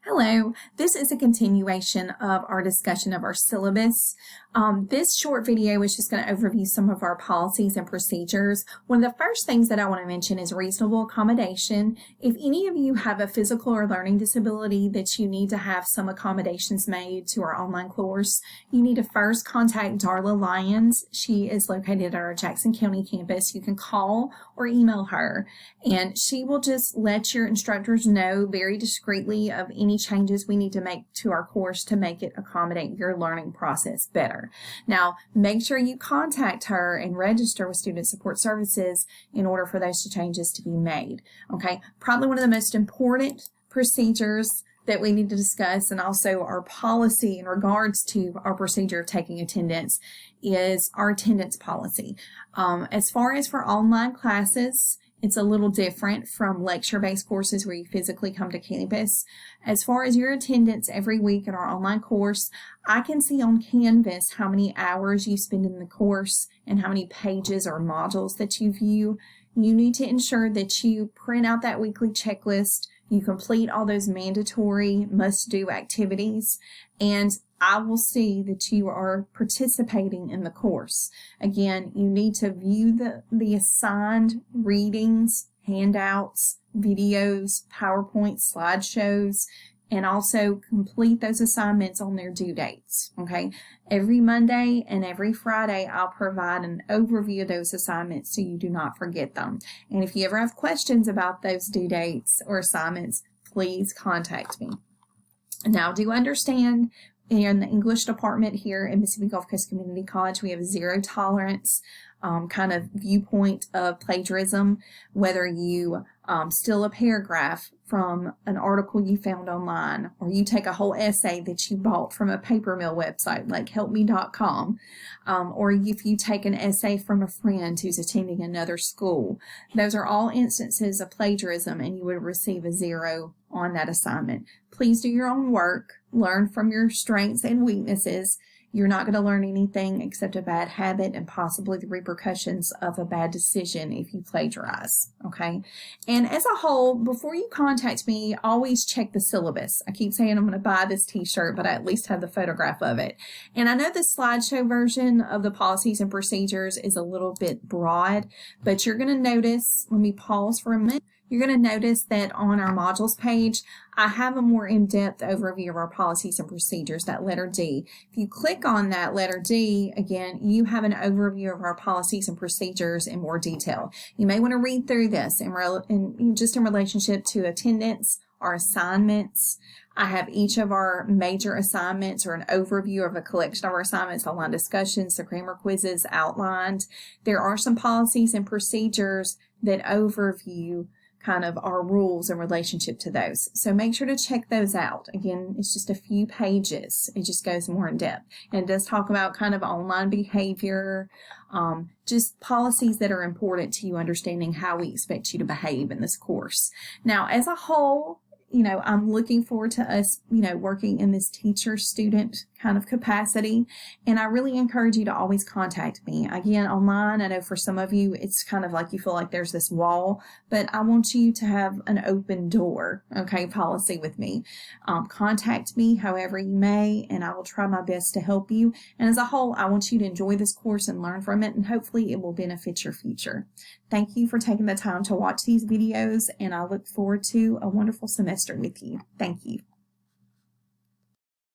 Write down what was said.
Hello, this is a continuation of our discussion of our syllabus. This short video is just going to overview some of our policies and procedures. One of the first things that I want to mention is reasonable accommodation. If any of you have a physical or learning disability that you need to have some accommodations made to our online course, you need to first contact Darla Lyons. She is located at our Jackson County campus. You can call or email her, and she will just let your instructors know very discreetly of any changes we need to make to our course to make it accommodate your learning process better. Now, make sure you contact her and register with Student Support Services in order for those changes to be made. Okay, probably one of the most important procedures that we need to discuss, and also our policy in regards to our procedure of taking attendance, is our attendance policy. As far as for online classes, it's a little different from lecture-based courses where you physically come to campus. As far as your attendance every week in our online course, I can see on Canvas how many hours you spend in the course and how many pages or modules that you view. You need to ensure that you print out that weekly checklist, you complete all those mandatory must-do activities, and I will see that you are participating in the course. Again, you need to view the assigned readings, handouts, videos, PowerPoint, slideshows, and also complete those assignments on their due dates, okay? Every Monday and every Friday, I'll provide an overview of those assignments so you do not forget them. And if you ever have questions about those due dates or assignments, please contact me. Now, do understand in the English department here at Mississippi Gulf Coast Community College, we have a zero tolerance kind of viewpoint of plagiarism, whether you steal a paragraph from an article you found online, or you take a whole essay that you bought from a paper mill website like helpme.com, or if you take an essay from a friend who's attending another school. Those are all instances of plagiarism, and you would receive a 0 on that assignment. Please do your own work, learn from your strengths and weaknesses. You're not going to learn anything except a bad habit and possibly the repercussions of a bad decision if you plagiarize, okay? And as a whole, before you contact me, always check the syllabus. I keep saying I'm going to buy this t-shirt, but I at least have the photograph of it. And I know the slideshow version of the policies and procedures is a little bit broad, but you're going to notice, let me pause for a minute. You're going to notice that on our modules page, I have a more in-depth overview of our policies and procedures, that letter D. If you click on that letter D, again, you have an overview of our policies and procedures in more detail. You may want to read through this just in relationship to attendance, our assignments. I have each of our major assignments or an overview of a collection of our assignments, online discussions, the grammar quizzes outlined. There are some policies and procedures that overview kind of our rules in relationship to those. So make sure to check those out. Again, it's just a few pages. It just goes more in depth. And it does talk about kind of online behavior, just policies that are important to you understanding how we expect you to behave in this course. Now, as a whole, I'm looking forward to us, working in this teacher-student kind of capacity. And I really encourage you to always contact me. Again, online, I know for some of you, it's kind of like you feel like there's this wall, but I want you to have an open door, okay, policy with me. Contact me however you may, and I will try my best to help you. And as a whole, I want you to enjoy this course and learn from it, and hopefully it will benefit your future. Thank you for taking the time to watch these videos, and I look forward to a wonderful semester with you. Thank you.